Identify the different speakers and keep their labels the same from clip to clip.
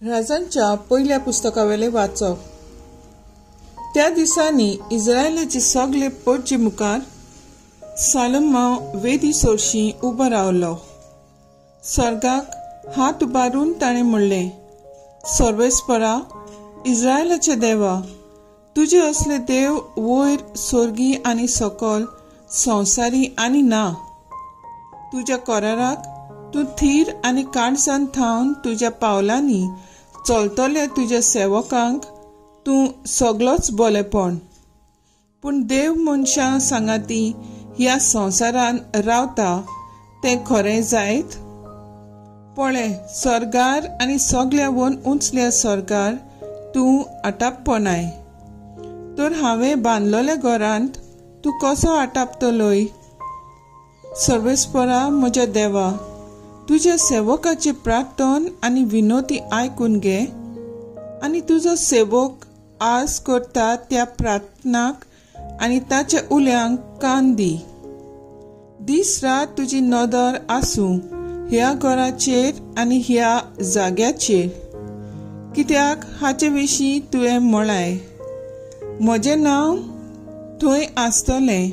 Speaker 1: राजांच्या पहिल्या पुस्तकावेले वाचप. त्या दिसांनी इस्रायलाचे सगळे पोटचे मुखार सालोमाव वेदी सोरशी उबो रावलो. सर्गाक हात उबारून ताणें म्हणलें, सर्वेस्परा, इस्रायलाचे देवा, तुजे असले देव वयर सोर्गी आनी सकल संवसारी आनी ना. तुज्या कोराराक तूं थीर आनी काळजान थावन तुज्या पावलांनी चलतले तुज्या सेवकांक तूं सगळोच बोलेपण. पूण देव मनशां सांगाती ह्या संवसारान रावता तें खरें जायत? पळय, सर्गार आनी सगळ्या वन उंचल्या सर्गार तूं आटापपणाय. तर हांवें बांदलोल्या घरांत तूं कसो आटापतलोय? सर्वेस्परा म्हज्या देवा, तुज्या सेवकाचे प्रार्थन आनी विनोती आयकून घे आनी तुजो सेवक आस करता त्या प्रार्थनाक आनी ताच्या उल्यांक कान दी. दीस रात तुजी नदर आसूं ह्या घराचेर आनी ह्या जाग्याचेर, कित्याक हाचे विशीं तुवें म्हळाय, म्हजें नांव थंय आसतलें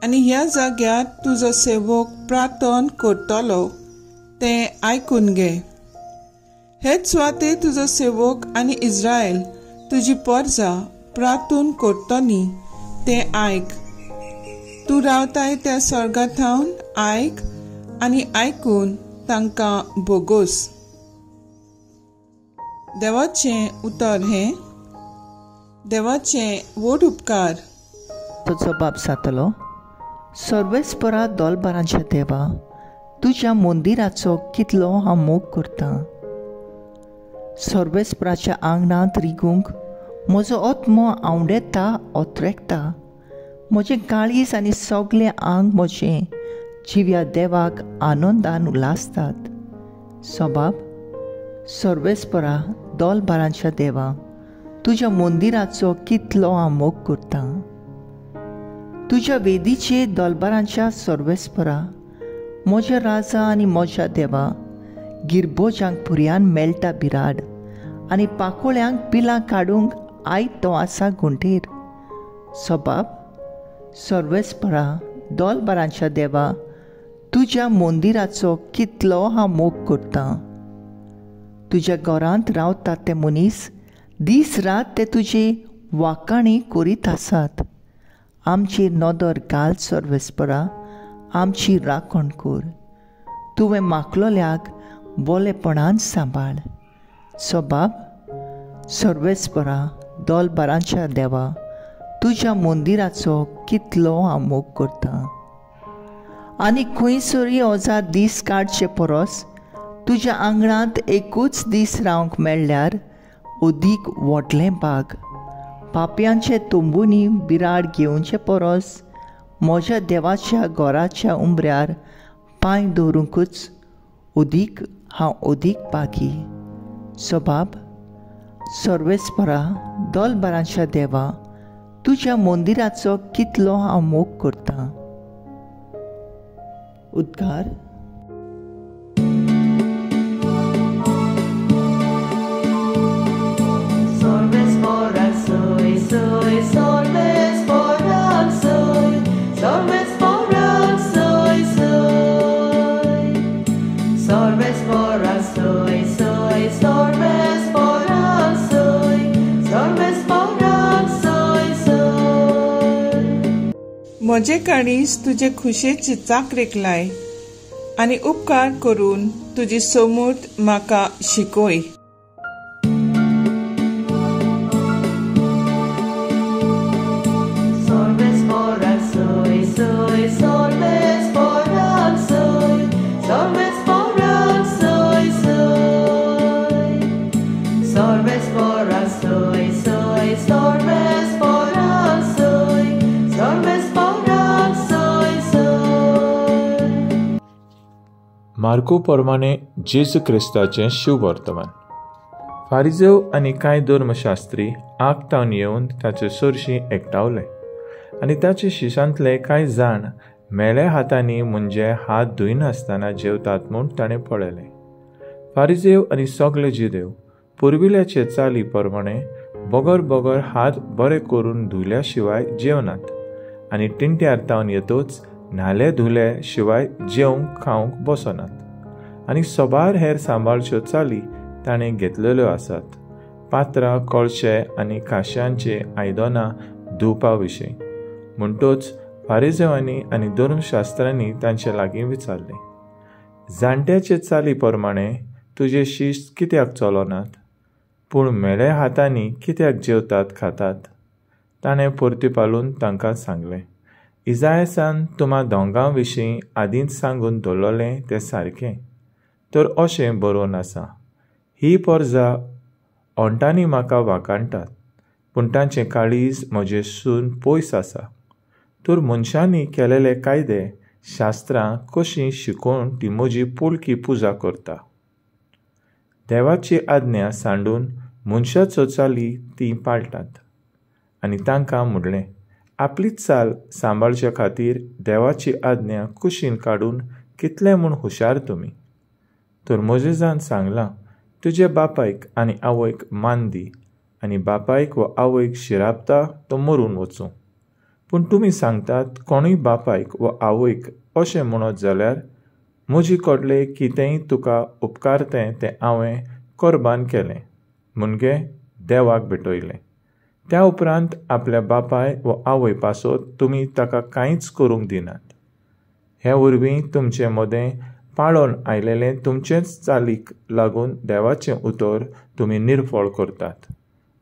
Speaker 1: आनी ह्या जाग्यार तुजो सेवक प्रार्थन करतलो तें आयकून घे. हेच सुवाते तुजो सेवक आनी इस्रायल तुजी परजा प्रार्थन करतली तें आयक. तूं रावताय त्या सर्गार थावन आयक आनी आयकून तांकां भोगोस. देवाचें उतर हें. देवाचें व्हड उपकार.
Speaker 2: तुजो बाप जातलो. सर्वेस्परा दोलबारांच्या देवा, तुज्या मंदिराचो कितलो हांव मोग करतां. सर्वेस्पराच्या आंगणांत रिगूंक म्हजो आत्मो आवडेता ओत्रेकता. म्हजें काळीज आनी सगळें आंग म्हजें जिव्या देवाक आनंदान उलासतात. सोबाब, सर्वेस्परा दोलबारांच्या देवा, तुज्या मंदिराचो कितलो हांव मोग करतां. तुज्या वेदीचे दोलबारांच्या सर्वेस्परा, म्हज्या राजा आनी म्हज्या देवा, गिरबोजांक पुर्यान मेळटा बिराड आनी पाकोळ्यांक पिलां काडूंक आयज तो आसा घुंटेर. सोबाब, सर्वेस्परा दोलबारांच्या देवा, तुज्या मंदिराचो कितलो हांव मोग करतां. तुज्या घरांत रावता ते मनीस दीस रात ते तुजी वाखाणी करीत आसात. आमची नदर घाल सर्वेस्परा, आमची राखण कर. तुवें मागलोल्याक बोलेपणान सांबाळ. सोबाब, सर्वेस्परा दोलबारांच्या देवा, तुज्या मंदिराचो कितलो हांव मोग करतां. आनी खंयसरी ओजार दीस काडचे परस तुज्या आंगणांत एकूच दीस रावंक मेळ्ळ्यार अदीक व्हडलें भाग. पापयांचे तोंबुनी बिराड घेवचे परस म्हज्या देवाच्या घराच्या उंबऱ्यार पांय दवरूंकूच हांव अदीक भागी. सोबाब, सर्वेस्परा दोलबारांच्या देवा, तुज्या मंदिराचो कितलो हांव मोग करतां. उद्गार.
Speaker 1: म्हजे काळीज तुजे खुशेची चाकरेक लाय आनी उपकार करून तुजी समूर्त म्हाका शिकय.
Speaker 3: मार्को प्रमाणे जेजू क्रिस्ताचें शुभ वर्तमान. फारिजेव आनी कांय धर्मशास्त्री आगतावन येवन ताचे चडशीं एकठावले आनी ताचे शिशांतले कांय जाण मेळ्या हातांनी म्हणजे हात धुयनासतना जेवतात म्हूण ताणें पळयलें. फारिजेव आनी सगळे जिदेव पुर्विल्याचे चाली प्रमाणे बोगर बोगर हात बरे करून धुल्या शिवाय जेवनात आनी टिंट्यार तावन येतोच न्हाले धुले शिवाय जेवंक खावंक बसनात आनी सोबार हेर सांबाळच्यो चाली ताणें घेतलेल्यो आसात, पात्रां, कळशे आनी काश्यांचे आयदनां धुवपा विशीं. म्हणटूच फारिजेवांनी आनी धर्मशास्त्रांनी तांचे लागीं विचारलें, जाणट्याचे चाली प्रमाणे तुजे शिश्त कित्याक चलनात, पूण मेल्या हातांनी कित्याक जेवतात खातात. ताणें परतीपालून तांकां सांगलें, इजायासान तुम्हा दोगां विशीं आदींच सांगून दवरलें तें सारकें. तर अशें बरोवन आसा, ही परजा ओंटांनी म्हाका वाकाणटात, पूण तांचें काळीज म्हजे सून पयस आसा. तर मनशांनी केलेले कायदे शास्त्रां कशीं शिकोवन ती म्हजी पुळकी पुजा करता. देवाची आज्ञा सांडून मनशाचो चाली ती पाळटात. आनी तांकां म्हणलें, आपली चाल सांबाळचे खातीर देवाची आज्ञा कुशीन काडून कितले म्हूण हुशार तुमी. तर मोजेजान सांगलां, तुजे बापायक आनी आवयक मान दी आनी बापायक वा आवयक शिराबता तो मरून वचूं. पूण तुमी सांगतात, कोणूय बापायक वा आवयक अशें म्हणत जाल्यार म्हजे कडले कितेंय तुका उपकारतें तें हांवें कोरबान केलें म्हणजे देवाक भेटयलें. त्या उपरांत आपल्या बापाय वा आवय पासत तुमी ताका कांयच करूंक दिनात. हे वरवीं तुमचे मदें पाळोवन आयलेलें तुमचेच चालीक लागून देवाचें उतर तुमी निर्फळ करतात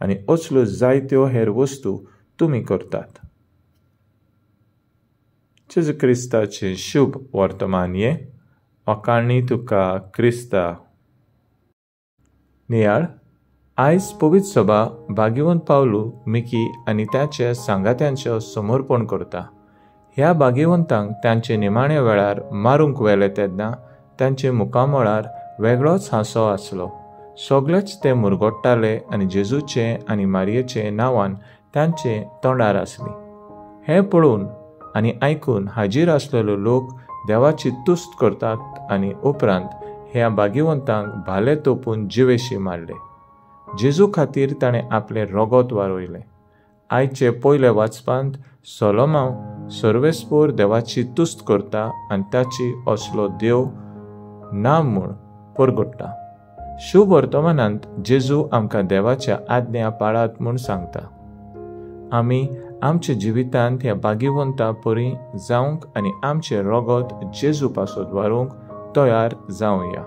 Speaker 3: आनी असल्यो जायत्यो हेर वस्तू तुमी करतात. जेजू क्रिस्ताचें शुभ वर्तमान हे ओकाणी तुका क्रिस्ता. नियाळ आयज पवित्र सभा भाग्यवंत पावलू मिकी आनी ताच्या सांगात्यांचें समर्पण करता. ह्या भाग्यवंतांक तांचे निमाण्या वेळार मारूंक व्हेले तेन्ना तांचे मुखामळार वेगळोच हांसो आसलो. सगळेच ते मुरगोडटाले आनी जेजूचे आनी मारयेचे नांवान तांचे तोंडार आसली. हें पळोवन आनी आयकून हाजीर आसलेलो लोक देवाची तुस्त करतात आनी उपरांत ह्या भाग्यवंतांक भाले तोपून जिवेशी मारले. जेजू खातीर ताणें आपलें रगत वारोयलें. आयचे पयले वाचपांत सोलोमांव सर्वेस्पोर देवाची तुस्त करता आनी ताची असलो देव ना म्हूण परगट्टा. शुभ वर्तमानांत जेजू आमकां देवाच्या आज्ञा पाळात म्हूण सांगता. आमी आमच्या जिवितांत ह्या भाग्यवंता परी जावंक आनी आमचें रगत जेजू पासत व्हरूंक तयार जावया.